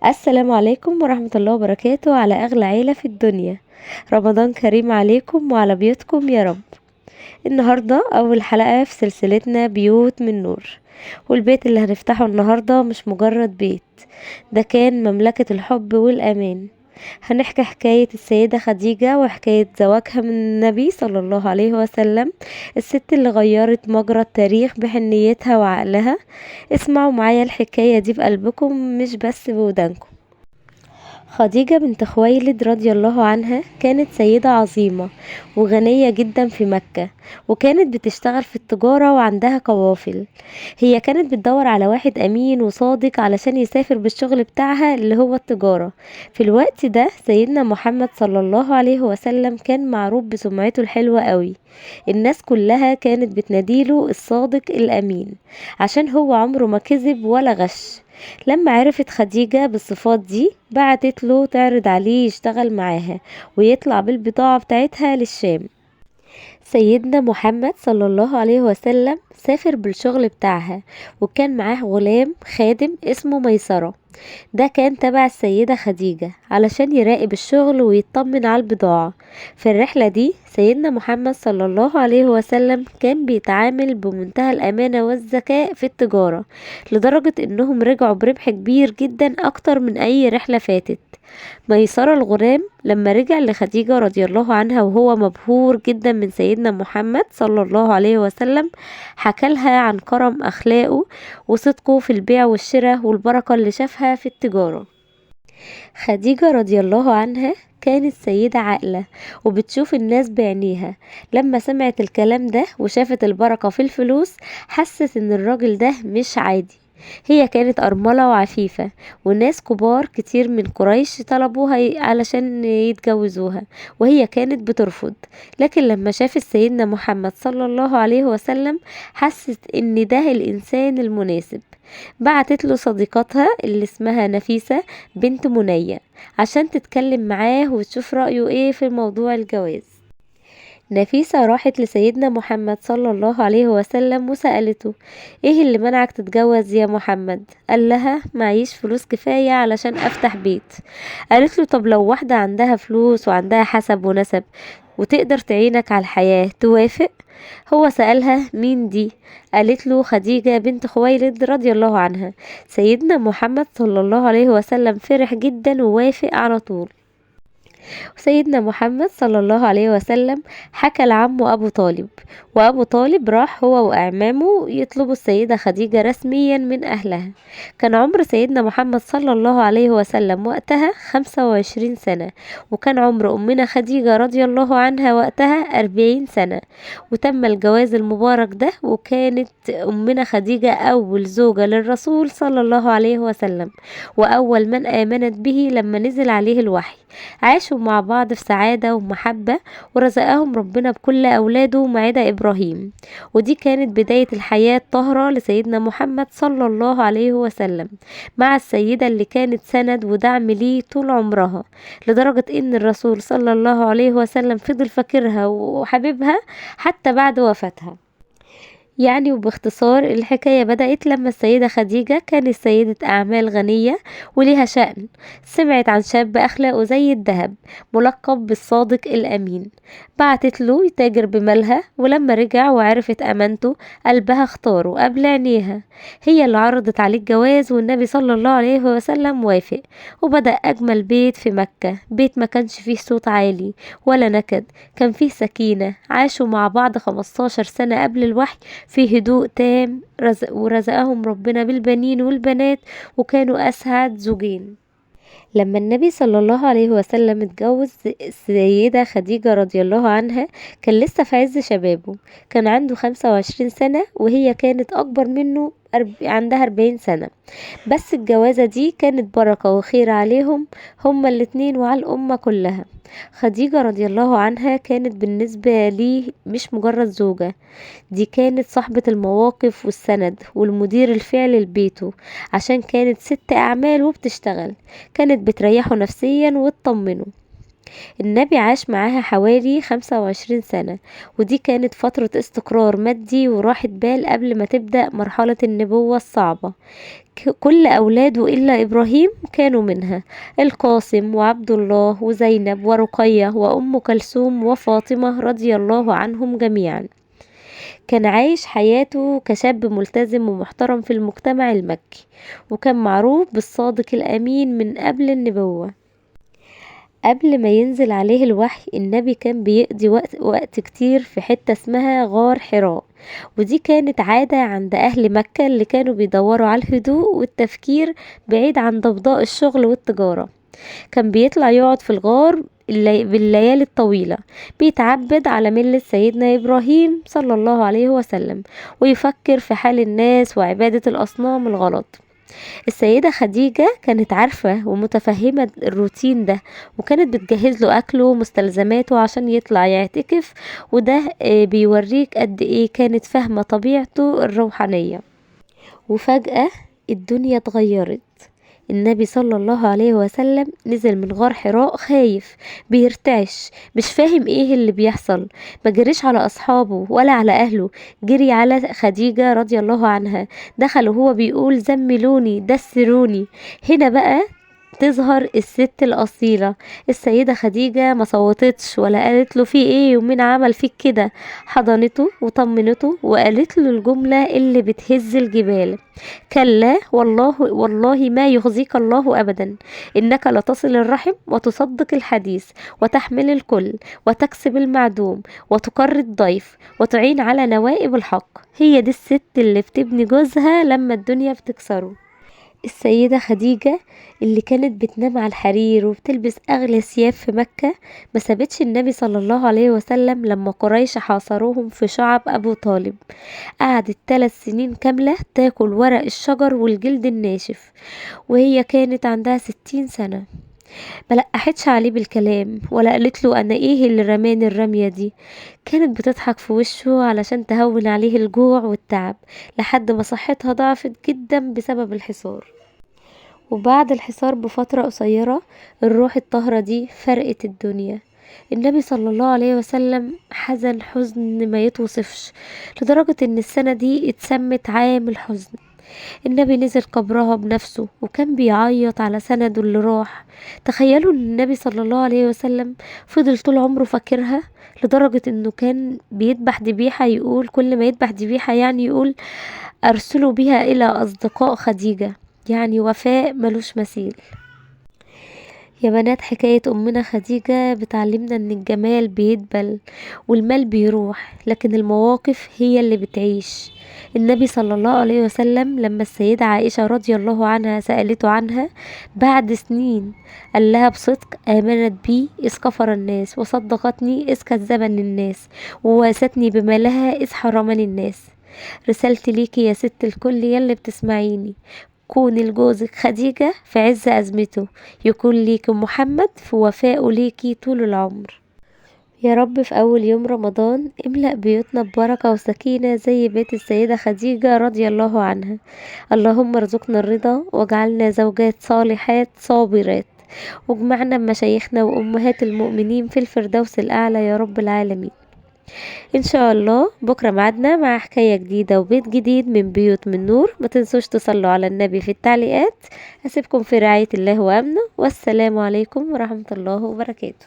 السلام عليكم ورحمة الله وبركاته على أغلى عيلة في الدنيا. رمضان كريم عليكم وعلى بيوتكم يا رب. النهاردة أول حلقة في سلسلتنا بيوت من نور، والبيت اللي هنفتحه النهاردة مش مجرد بيت، ده كان مملكة الحب والأمان. هنحكي حكاية السيدة خديجة وحكاية زواجها من النبي صلى الله عليه وسلم، الست اللي غيرت مجرى التاريخ بحنيتها وعقلها. اسمعوا معايا الحكاية دي بقلبكم مش بس بودانكم. خديجة بنت خويلد رضي الله عنها كانت سيدة عظيمة وغنية جدا في مكة، وكانت بتشتغل في التجارة وعندها قوافل. هي كانت بتدور على واحد أمين وصادق علشان يسافر بالشغل بتاعها اللي هو التجارة. في الوقت ده سيدنا محمد صلى الله عليه وسلم كان معروف بسمعته الحلوة قوي. الناس كلها كانت بتناديله الصادق الأمين عشان هو عمره ما كذب ولا غش. لما عرفت خديجة بالصفات دي بعتت له تعرض عليه يشتغل معاها ويطلع بالبضاعة بتاعتها للشام. سيدنا محمد صلى الله عليه وسلم سافر بالشغل بتاعها، وكان معاه غلام خادم اسمه ميسرة. ده كان تبع السيدة خديجة علشان يراقب الشغل ويطمن على البضاعة. في الرحلة دي سيدنا محمد صلى الله عليه وسلم كان بيتعامل بمنتهى الأمانة والذكاء في التجارة، لدرجة انهم رجعوا بربح كبير جدا اكتر من اي رحلة فاتت. ميسرة الغلام لما رجع لخديجة رضي الله عنها وهو مبهور جدا من سيدنا محمد صلى الله عليه وسلم، حكى لها عن كرم أخلاقه وصدقه في البيع والشراء والبركة اللي شافها في التجارة. خديجة رضي الله عنها كانت سيدة عاقلة وبتشوف الناس بعينيها. لما سمعت الكلام ده وشافت البركة في الفلوس حست ان الراجل ده مش عادي. هي كانت أرملة وعفيفة، وناس كبار كتير من قريش طلبوها علشان يتجوزوها، وهي كانت بترفض. لكن لما شافت سيدنا محمد صلى الله عليه وسلم حست ان ده الإنسان المناسب. بعتت له صديقتها اللي اسمها نفيسة بنت منية عشان تتكلم معاه وتشوف رأيه ايه في موضوع الجواز. نفيسة راحت لسيدنا محمد صلى الله عليه وسلم وسألته: ايه اللي منعك تتجوز يا محمد؟ قال لها: معيش فلوس كفاية علشان افتح بيت. قالت له: طب لو واحدة عندها فلوس وعندها حسب ونسب وتقدر تعينك على الحياة توافق؟ هو سألها: مين دي؟ قالت له: خديجة بنت خويلد رضي الله عنها. سيدنا محمد صلى الله عليه وسلم فرح جدا ووافق على طول. سيدنا محمد صلى الله عليه وسلم حكى لعمه أبو طالب، وأبو طالب راح هو وأعمامه يطلبوا السيدة خديجة رسميا من أهلها. كان عمر سيدنا محمد صلى الله عليه وسلم وقتها 25 سنة، وكان عمر أمنا خديجة رضي الله عنها وقتها 40 سنة. وتم الجواز المبارك ده، وكانت أمنا خديجة أول زوجة للرسول صلى الله عليه وسلم، وأول من آمنت به لما نزل عليه الوحي. عاشوا مع بعض في سعادة ومحبة، ورزقهم ربنا بكل أولاده ما عدا إبراهيم. ودي كانت بداية الحياة الطاهرة لسيدنا محمد صلى الله عليه وسلم مع السيدة اللي كانت سند ودعم ليه طول عمرها، لدرجة إن الرسول صلى الله عليه وسلم فضل فاكرها وحبيبها حتى بعد وفاتها. يعني وباختصار الحكاية بدأت لما السيدة خديجة كانت سيدة أعمال غنية وليها شأن. سمعت عن شاب أخلاقه زي الذهب ملقب بالصادق الأمين، بعتت له يتاجر بمالها، ولما رجع وعرفت أمانته قلبها اختاره قبل عينيها. هي اللي عرضت عليه الجواز، والنبي صلى الله عليه وسلم وافق، وبدأ أجمل بيت في مكة، بيت ما كانش فيه صوت عالي ولا نكد، كان فيه سكينة. عاشوا مع بعض 15 سنة قبل الوحي في هدوء تام، ورزقهم ربنا بالبنين والبنات، وكانوا أسعد زوجين. لما النبي صلى الله عليه وسلم اتجوز السيدة خديجة رضي الله عنها كان لسه في عز شبابه، كان عنده 25 سنة وهي كانت أكبر منه عندها 40 سنة. بس الجوازة دي كانت بركة وخير عليهم هما الاتنين وعلى الأمة كلها. خديجة رضي الله عنها كانت بالنسبة ليه مش مجرد زوجة، دي كانت صاحبة المواقف والسند والمدير الفعلي لبيته، عشان كانت ست أعمال وبتشتغل، كانت بتريحه نفسيا وتطمنه. النبي عاش معاها حوالي 25 سنة، ودي كانت فترة استقرار مادي وراحة بال قبل ما تبدأ مرحلة النبوة الصعبة. كل أولاده إلا إبراهيم كانوا منها: القاسم وعبد الله وزينب ورقية وأم كلثوم وفاطمة رضي الله عنهم جميعا. كان عايش حياته كشاب ملتزم ومحترم في المجتمع المكي، وكان معروف بالصادق الأمين من قبل النبوة. قبل ما ينزل عليه الوحي، النبي كان بيقضي وقت كتير في حتة اسمها غار حراء، ودي كانت عادة عند أهل مكة اللي كانوا بيدوروا على الهدوء والتفكير بعيد عن ضوضاء الشغل والتجارة. كان بيطلع يقعد في الغار بالليالي الطويلة، بيتعبد على ملة سيدنا إبراهيم صلى الله عليه وسلم، ويفكر في حال الناس وعبادة الأصنام الغلط. السيدة خديجة كانت عارفة ومتفهمة الروتين ده، وكانت بتجهز له أكله ومستلزماته عشان يطلع يعتكف، وده بيوريك قد إيه كانت فاهمة طبيعته الروحانية. وفجأة الدنيا اتغيرت. النبي صلى الله عليه وسلم نزل من غار حراء خايف، بيرتعش، مش فاهم ايه اللي بيحصل. ما جريش على اصحابه ولا على اهله، جري على خديجة رضي الله عنها. دخل وهو بيقول: زملوني، دسروني. هنا بقى تظهر الست الأصيلة. السيدة خديجة ما صوتتش ولا قالت له في ايه ومين عمل فيك كده، حضنته وطمنته وقالت له الجملة اللي بتهز الجبال: كلا والله والله ما يخزيك الله أبدا، إنك لتصل الرحم وتصدق الحديث وتحمل الكل وتكسب المعدوم وتقر الضيف وتعين على نوائب الحق. هي دي الست اللي بتبني جوزها لما الدنيا بتكسره. السيدة خديجة اللي كانت بتنام على الحرير وبتلبس أغلى ثياب في مكة، ما سابتش النبي صلى الله عليه وسلم لما قريش حاصروهم في شعب أبو طالب. قعدت 3 سنين كاملة تاكل ورق الشجر والجلد الناشف، وهي كانت عندها 60 سنة. ملقحتش عليه بالكلام ولا قالت له انا ايه اللي رماني الرمية دي. كانت بتضحك في وشه علشان تهون عليه الجوع والتعب، لحد ما صحتها ضعفت جدا بسبب الحصار. وبعد الحصار بفترة قصيرة، الروح الطاهرة دي فرقت الدنيا. النبي صلى الله عليه وسلم حزن حزن ما يتوصفش، لدرجة ان السنة دي اتسمت عام الحزن. النبي نزل قبرها بنفسه وكان بيعيط على سنده اللي راح. تخيلوا ان النبي صلى الله عليه وسلم فضل طول عمره فاكرها، لدرجة انه كان بيذبح ذبيحة يقول كل ما يذبح ذبيحة يعني يقول: ارسلوا بها الى اصدقاء خديجة، يعني وفاء ملوش مثيل. يا بنات، حكاية أمنا خديجة بتعلمنا إن الجمال بيدبل والمال بيروح، لكن المواقف هي اللي بتعيش. النبي صلى الله عليه وسلم لما السيدة عائشة رضي الله عنها سألته عنها بعد سنين، قال لها بصدق: آمنت بي إذ كفر الناس، وصدقتني إذ كذبني الناس، وواستني بمالها إذ حرمني الناس. رسالتي ليكي يا ست الكل يلي بتسمعيني: كوني لجوزك خديجة في عز أزمته، يكون ليكي محمد في وفائه ليكي طول العمر. يا رب في أول يوم رمضان املأ بيوتنا ببركة وسكينة زي بيت السيدة خديجة رضي الله عنها. اللهم ارزقنا الرضا واجعلنا زوجات صالحات صابرات، واجمعنا بمشايخنا وأمهات المؤمنين في الفردوس الأعلى يا رب العالمين. ان شاء الله بكرة معدنا مع حكاية جديدة وبيت جديد من بيوت من نور. ما تنسوش تصلوا على النبي في التعليقات. اسيبكم في رعاية الله وامنه، والسلام عليكم ورحمة الله وبركاته.